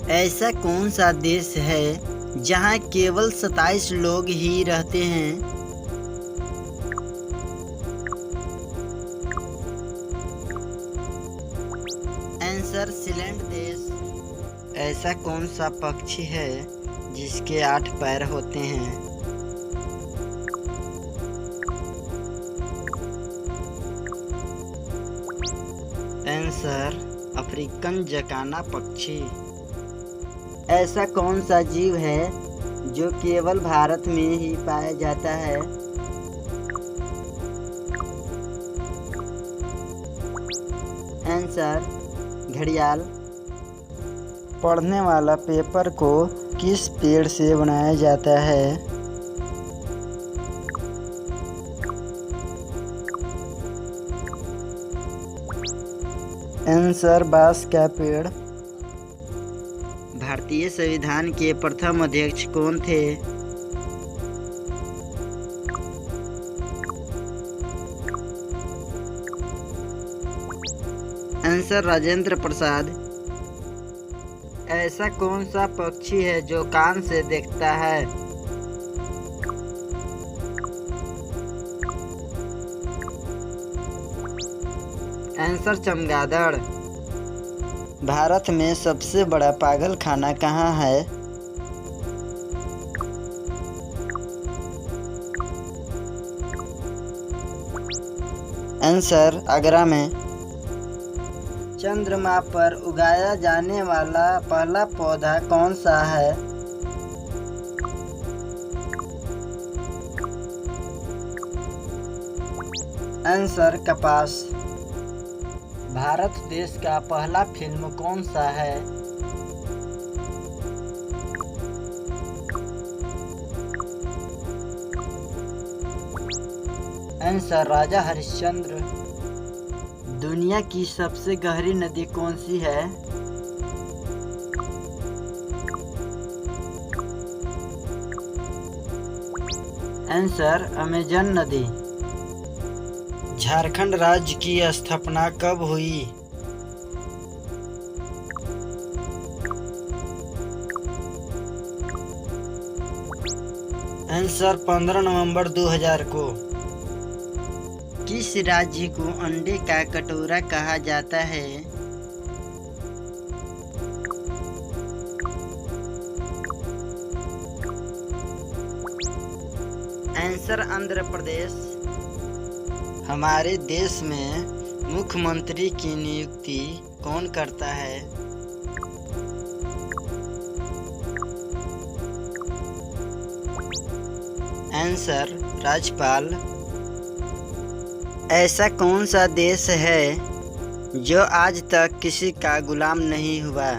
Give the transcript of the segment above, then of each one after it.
ऐसा कौन सा देश है जहाँ केवल 27 लोग ही रहते हैं? आंसर सीलैंड देश। ऐसा कौन सा पक्षी है जिसके 8 पैर होते हैं? आंसर अफ्रीकन जकाना पक्षी। ऐसा कौन सा जीव है जो केवल भारत में ही पाया जाता है? आंसर घड़ियाल। पढ़ने वाला पेपर को किस पेड़ से बनाया जाता है? आंसर बांस का पेड़। भारतीय संविधान के प्रथम अध्यक्ष कौन थे? आंसर राजेंद्र प्रसाद। ऐसा कौन सा पक्षी है जो कान से देखता है? आंसर चमगादड़। भारत में सबसे बड़ा पागल खाना कहाँ है? आंसर आगरा में। चंद्रमा पर उगाया जाने वाला पहला पौधा कौन सा है? आंसर कपास। भारत देश का पहला फिल्म कौन सा है? आंसर राजा हरिश्चंद्र। दुनिया की सबसे गहरी नदी कौन सी है? आंसर अमेजन नदी। झारखंड राज्य की स्थापना कब हुई? आंसर 15 नवंबर 2000 को। किस राज्य को अंडे का कटोरा कहा जाता है? आंसर आंध्र प्रदेश। हमारे देश में मुख्यमंत्री की नियुक्ति कौन करता है? आंसर राज्यपाल। ऐसा कौन सा देश है जो आज तक किसी का गुलाम नहीं हुआ?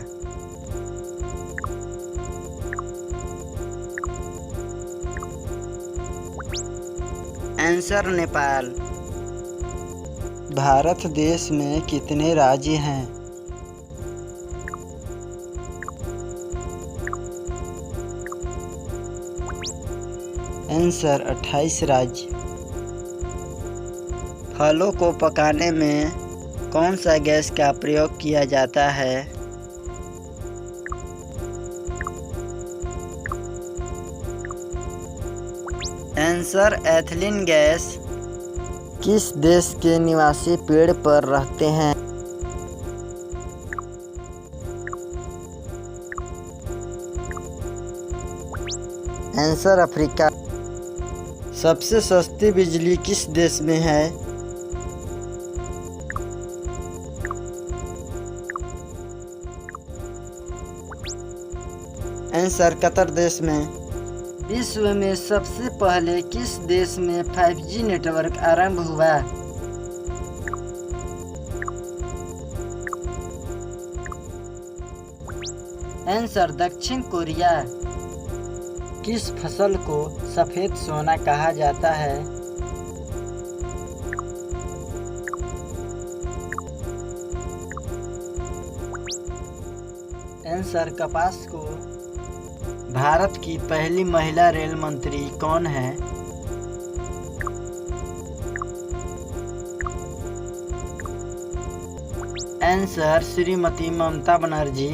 आंसर नेपाल। भारत देश में कितने राज्य हैं? आंसर 28 राज्य। फलों को पकाने में कौन सा गैस का प्रयोग किया जाता है? Answer ethylene gas. किस देश के निवासी पेड़ पर रहते हैं? Answer Africa. सबसे सस्ती बिजली किस देश में है? आंसर कतर देश में। विश्व में सबसे पहले किस देश में 5G नेटवर्क आरंभ हुआ? आंसर दक्षिण कोरिया। किस फसल को सफेद सोना कहा जाता है? आंसर कपास को। भारत की पहली महिला रेल मंत्री कौन है? आंसर श्रीमती ममता बनर्जी।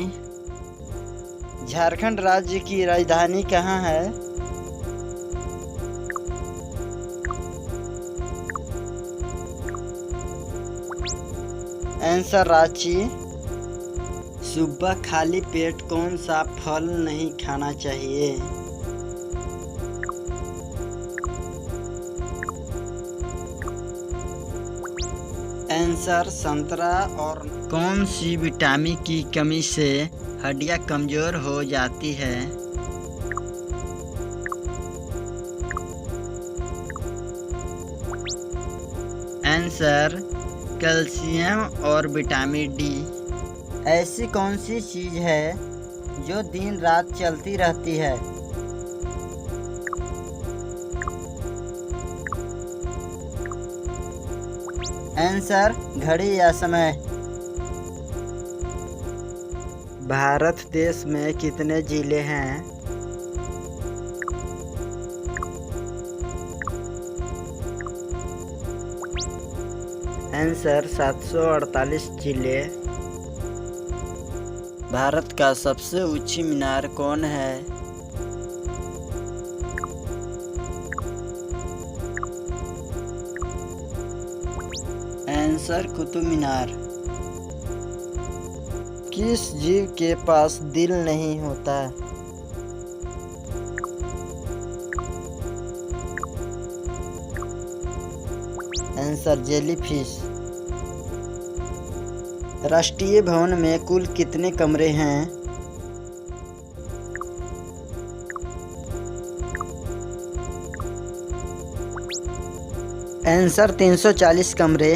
झारखंड राज्य की राजधानी कहाँ है? आंसर रांची। सुबह खाली पेट कौन सा फल नहीं खाना चाहिए? आंसर संतरा। और कौन सी विटामिन की कमी से हड्डियां कमजोर हो जाती है? आंसर कैल्शियम और विटामिन डी। ऐसी कौन सी चीज है जो दिन रात चलती रहती है? आंसर घड़ी या समय। भारत देश में कितने जिले हैं? आंसर 748 जिले। भारत का सबसे ऊंची मीनार कौन है? आंसर कुतुब मीनार। किस जीव के पास दिल नहीं होता? Answer jellyfish. राष्ट्रीय भवन में कुल कितने कमरे हैं? आंसर 340 कमरे।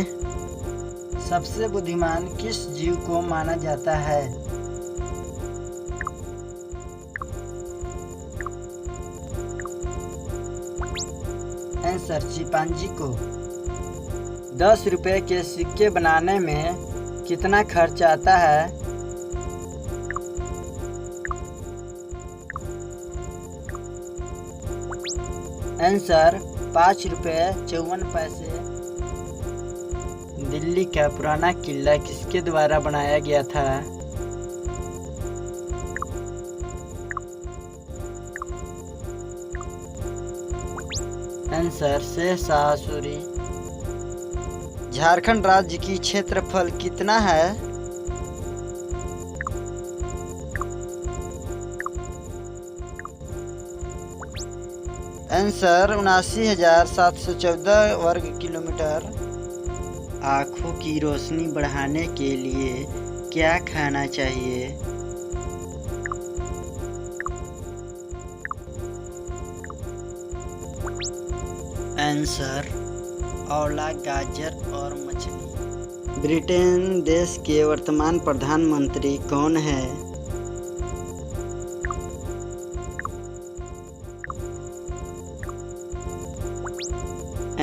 सबसे बुद्धिमान किस जीव को माना जाता है? आंसर चिंपांजी को। 10 रुपए के सिक्के बनाने में कितना खर्च आता है? आंसर 5 रुपये 54 पैसे। दिल्ली का पुराना किला किसके द्वारा बनाया गया था? आंसर शेरशाह सूरी। झारखंड राज्य की क्षेत्रफल कितना है? आंसर 79,714 वर्ग किलोमीटर। आँखों की रोशनी बढ़ाने के लिए क्या खाना चाहिए? आंसर आंवला, गाजर और मछली। ब्रिटेन देश के वर्तमान प्रधानमंत्री कौन है?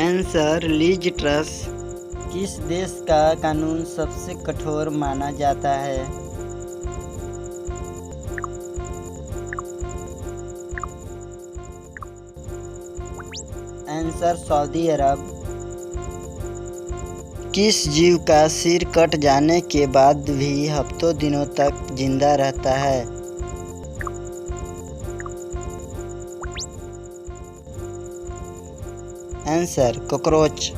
Answer lease truss. किस देश का कानून सबसे कठोर माना जाता है? आंसर सऊदी अरब। किस जीव का सिर कट जाने के बाद भी हफ्तों दिनों तक जिंदा रहता है? Answer cockroach.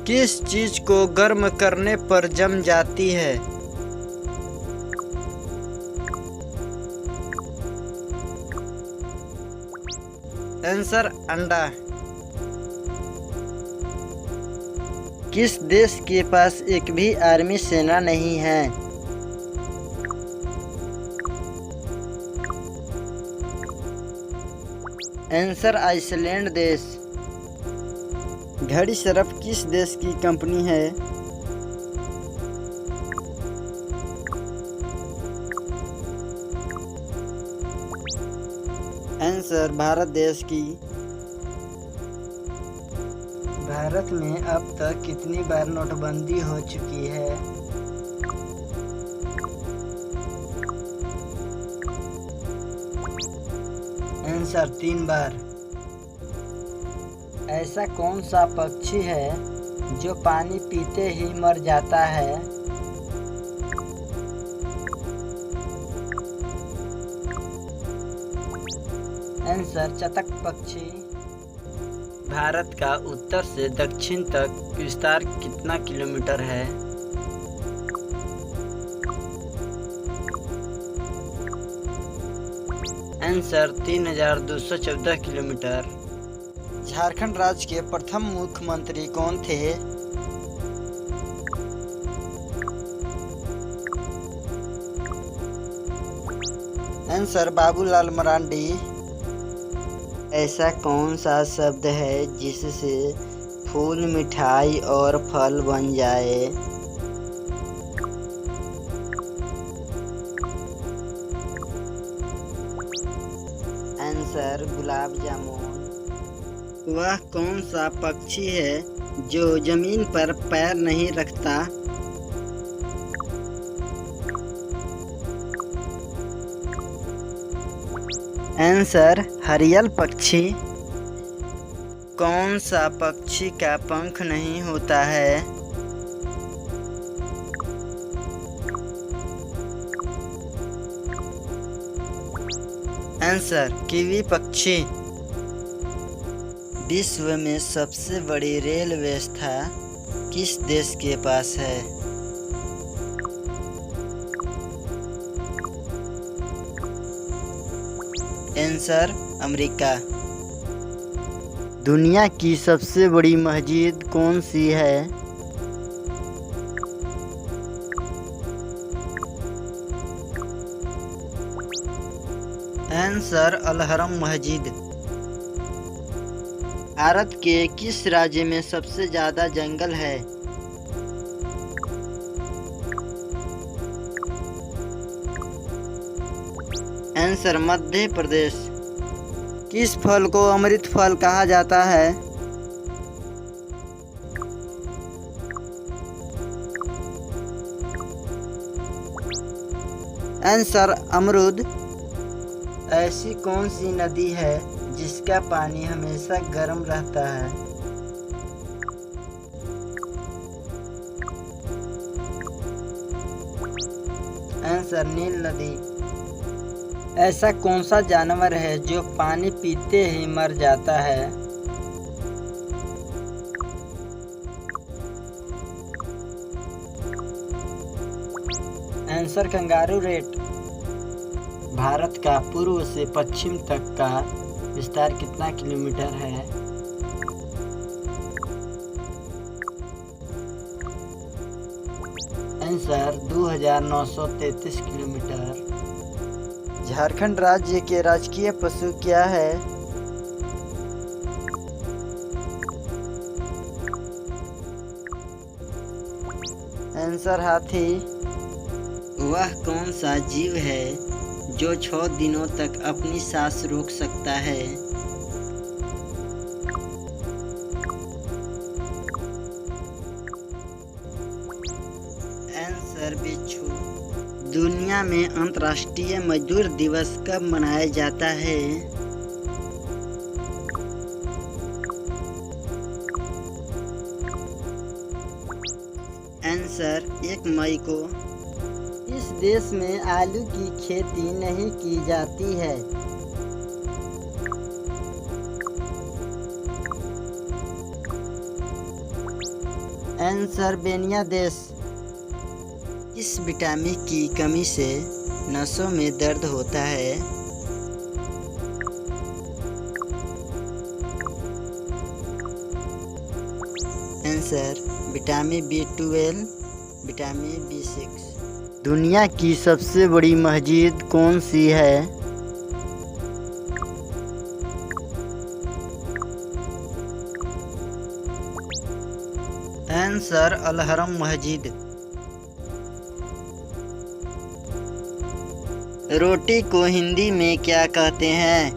किस चीज को गर्म करने पर जम जाती है? आंसर अंडा। किस देश के पास एक भी आर्मी सेना नहीं है? आंसर आइसलैंड देश। घड़ी सर्फ किस देश की कंपनी है? आंसर भारत देश की। भारत में अब तक कितनी बार नोटबंदी हो चुकी है? आंसर 3 बार। ऐसा कौन सा पक्षी है जो पानी पीते ही मर जाता है? आंसर चतक पक्षी। भारत का उत्तर से दक्षिण तक विस्तार कितना किलोमीटर है? Answer 3214 kilometre. झारखंड राज्य के प्रथम मुख्यमंत्री कौन थे? आंसर बाबूलाल मरांडी। ऐसा कौन सा शब्द है जिससे फूल, मिठाई और फल बन जाए? आंसर गुलाब जामुन। वह कौन सा पक्षी है जो जमीन पर पैर नहीं रखता? आंसर हरियल पक्षी। कौन सा पक्षी का पंख नहीं होता है? आंसर कीवी पक्षी। विश्व में सबसे बड़ी रेल व्यवस्था किस देश के पास है? Answer America. दुनिया की सबसे बड़ी मस्जिद कौन सी है? आंसर अल-हरम मस्जिद। भारत के किस राज्य में सबसे ज्यादा जंगल है? आंसर मध्य प्रदेश। किस फल को अमृत फल कहा जाता है? आंसर अमरूद। ऐसी कौन सी नदी है जिसका पानी हमेशा गर्म रहता है? आंसर नील नदी। ऐसा कौन सा जानवर है जो पानी पीते ही मर जाता है? Answer kangaroo rat. भारत का पूर्व से पश्चिम तक का विस्तार कितना किलोमीटर है? Answer 2933 kilometre. झारखंड राज्य के राजकीय पशु क्या है? आंसर हाथी। वह कौन सा जीव है जो 6 दिनों तक अपनी सांस रोक सकता है? आंसर बिच्छू। दुनिया में अंतर्राष्ट्रीय मजदूर दिवस कब मनाया जाता है? आंसर 1 मई को। इस देश में आलू की खेती नहीं की जाती है? आंसर बेनिया देश। इस विटामिन की कमी से नसों में दर्द होता है? Answer vitamin B12, vitamin B6। दुनिया की सबसे बड़ी मस्जिद कौन सी है? आंसर अल-हरम मस्जिद। रोटी को हिंदी में क्या कहते हैं?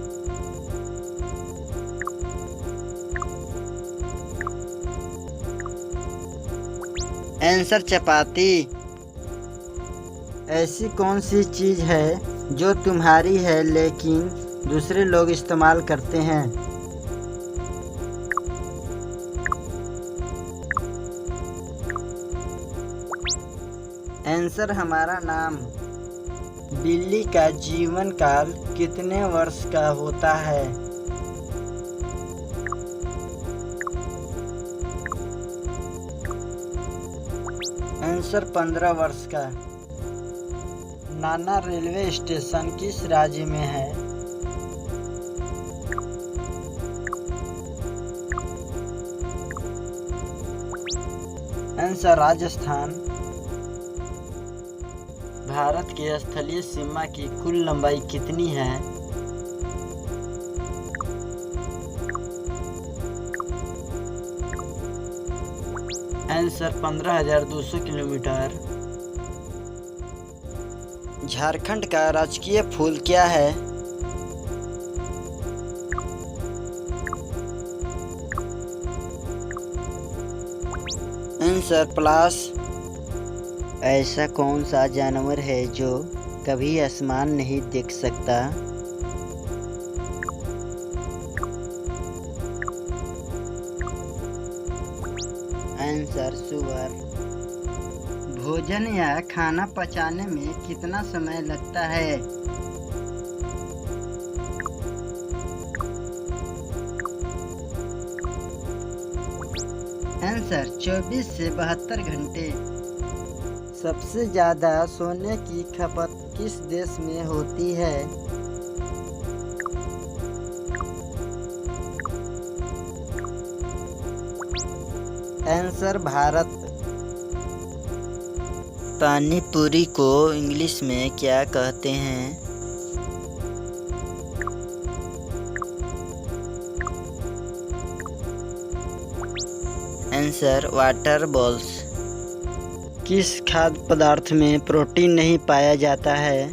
आंसर चपाती। ऐसी कौन सी चीज़ है जो तुम्हारी है लेकिन दूसरे लोग इस्तेमाल करते हैं? आंसर हमारा नाम। बिल्ली का जीवन काल कितने वर्ष का होता है? आंसर 15 वर्ष का। नाना रेलवे स्टेशन किस राज्य में है? आंसर राजस्थान। भारत की स्थलीय सीमा की कुल लंबाई कितनी है? Answer 15,200 kilometre. झारखंड का राजकीय फूल क्या है? आंसर पलाश। ऐसा कौन सा जानवर है जो कभी आसमान नहीं देख सकता? आंसर सूअर। भोजन या खाना पचाने में कितना समय लगता है? आंसर 24 से 72 घंटे। सबसे ज़्यादा सोने की खपत किस देश में होती है? आंसर भारत। पानी पूरी को इंग्लिश में क्या कहते हैं? Answer water balls. किस खाद्य पदार्थ में प्रोटीन नहीं पाया जाता है?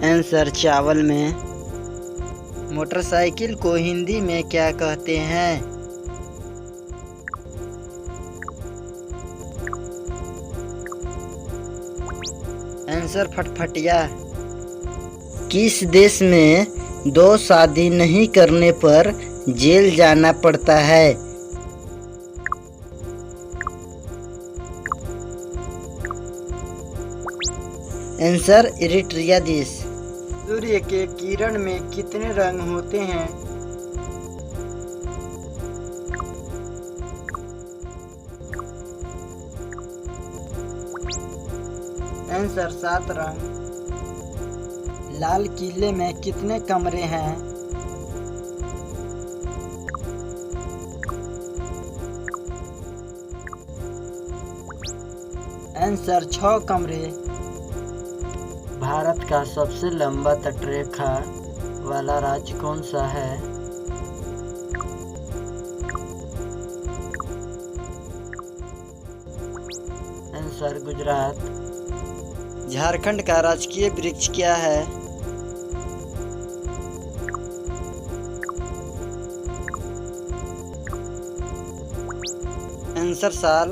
आंसर चावल में। मोटरसाइकिल को हिंदी में क्या कहते हैं? आंसर फटफटिया। किस देश में 2 शादी नहीं करने पर जेल जाना पड़ता है? आंसर इरिट्रिया देश। सूर्य के किरण में कितने रंग होते हैं? आंसर 7 रंग। लाल किले में कितने कमरे हैं? आंसर 6 कमरे। भारत का सबसे लंबा तटरेखा वाला राज्य कौन सा है? आंसर गुजरात। झारखंड का राजकीय वृक्ष क्या है? आंसर साल।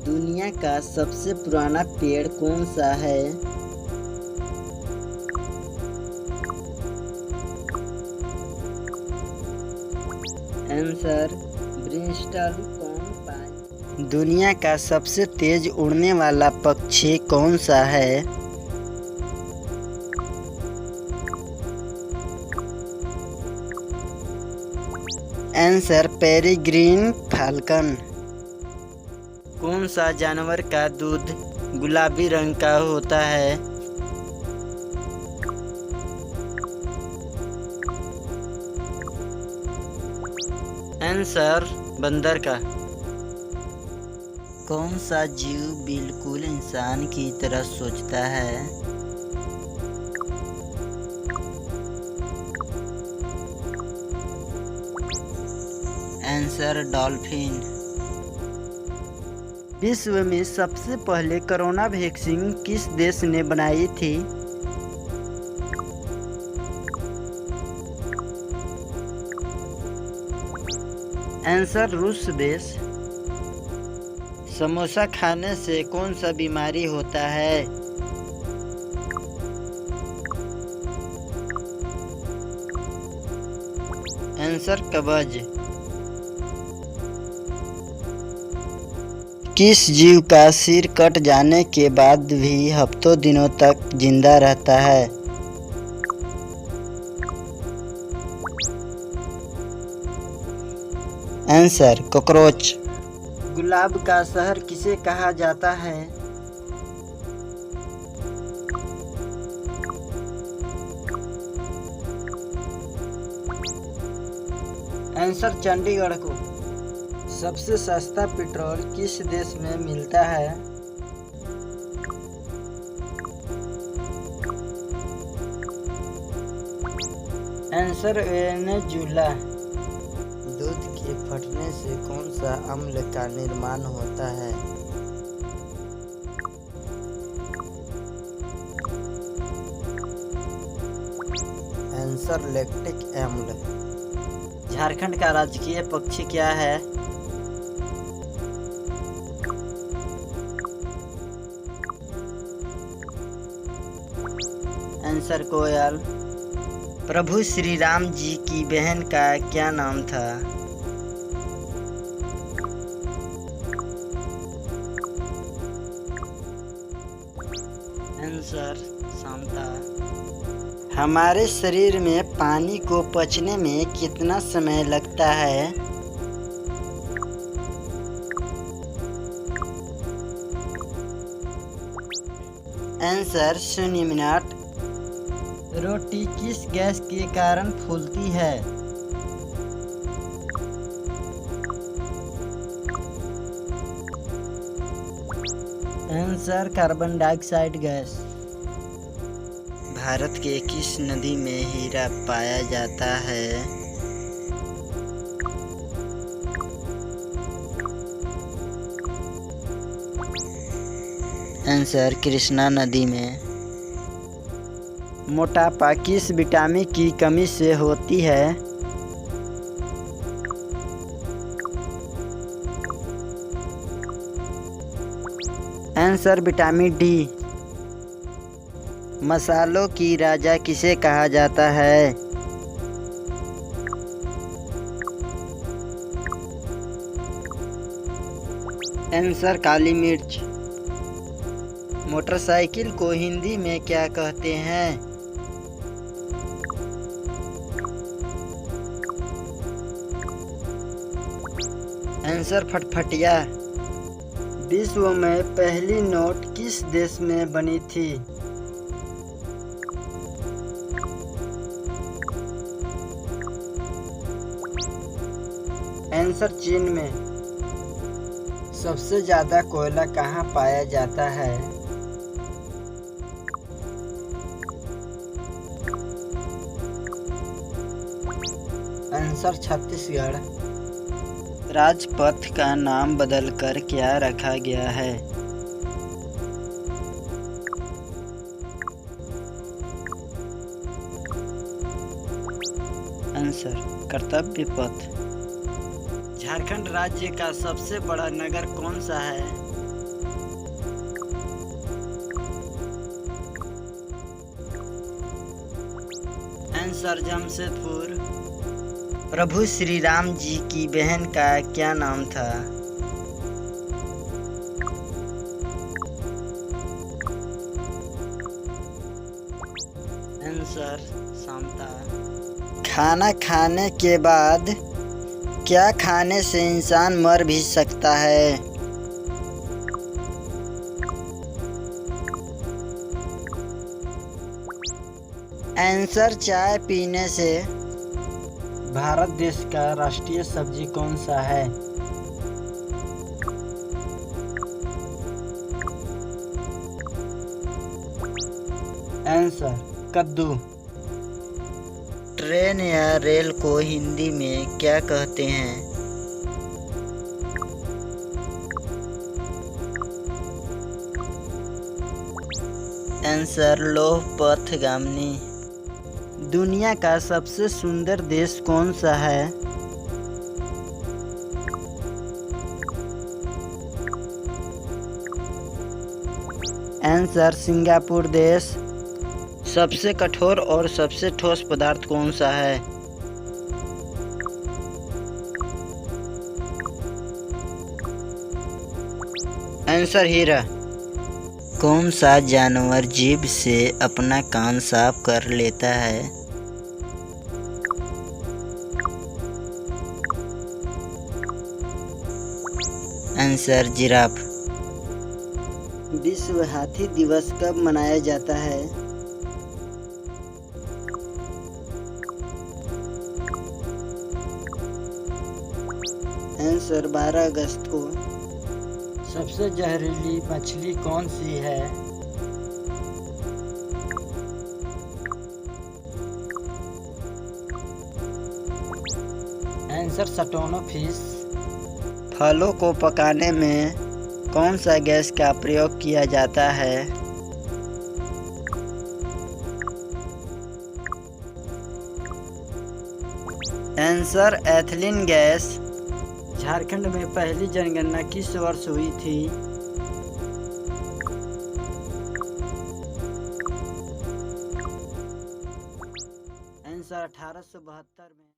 दुनिया का सबसे पुराना पेड़ कौन सा है? Answer bristle cone pine. दुनिया का सबसे तेज उड़ने वाला पक्षी कौन सा है? Answer peregrine falcon. कौन सा जानवर का दूध गुलाबी रंग का होता है? आंसर बंदर का। कौन सा जीव बिल्कुल इंसान की तरह सोचता है? Answer dolphin. विश्व में सबसे पहले कोरोना वैक्सीन किस देश ने बनाई थी? आंसर रूस देश। समोसा खाने से कौन सा बीमारी होता है? आंसर कब्ज। किस जीव का सिर कट जाने के बाद भी हफ्तों दिनों तक जिंदा रहता है? Answer cockroach. गुलाब का शहर किसे कहा जाता है? आंसर चंडीगढ़ को। सबसे सस्ता पेट्रोल किस देश में मिलता है? Answer Venezuela. दूध के फटने से कौन सा अम्ल का निर्माण होता है? आंसर लैक्टिक अम्ल। झारखंड का राजकीय पक्षी क्या है? आंसर कोयल। प्रभु श्री राम जी की बहन का क्या नाम था? आंसर शांता। हमारे शरीर में पानी को पचने में कितना समय लगता है? Answer 0 minute. रोटी किस गैस के कारण फूलती है? Answer carbon dioxide gas. Bharat के किस नदी में हीरा पाया जाता है? आंसर कृष्णा नदी में। मोटापा किस विटामिन की कमी से होती है? Answer vitamin D. मसालों की राजा किसे कहा जाता है? आंसर काली मिर्च। मोटरसाइकिल को हिंदी में क्या कहते हैं? आंसर फटफटिया। विश्व में पहली नोट किस देश में बनी थी? आंसर चीन में। सबसे ज्यादा कोयला कहाँ पाया जाता है? आंसर छत्तीसगढ़। राजपथ का नाम बदलकर क्या रखा गया है? आंसर कर्तव्य पथ। झारखंड राज्य का सबसे बड़ा नगर कौन सा है? आंसर जमशेदपुर। प्रभु श्री राम जी की बहन का क्या नाम था? आंसर शांता। खाना खाने के बाद क्या खाने से इंसान मर भी सकता है? आंसर चाय पीने से। भारत देश का राष्ट्रीय सब्जी कौन सा है? आंसर कद्दू। ट्रेन या रेल को हिंदी में क्या कहते हैं? आंसर लौह पथगामी। दुनिया का सबसे सुंदर देश कौन सा है? आंसर सिंगापुर देश। सबसे कठोर और सबसे ठोस पदार्थ कौन सा है? आंसर हीरा। कौन सा जानवर जीभ से अपना कान साफ कर लेता है? Answer giraffe. विश्व हाथी दिवस कब मनाया जाता है? आंसर 12 अगस्त को। सबसे जहरीली मछली कौन सी है? Answer stonefish. फलों को पकाने में कौन सा गैस का प्रयोग किया जाता है? Answer ethylene gas. झारखंड में पहली जनगणना किस वर्ष हुई थी? आंसर 1872 में।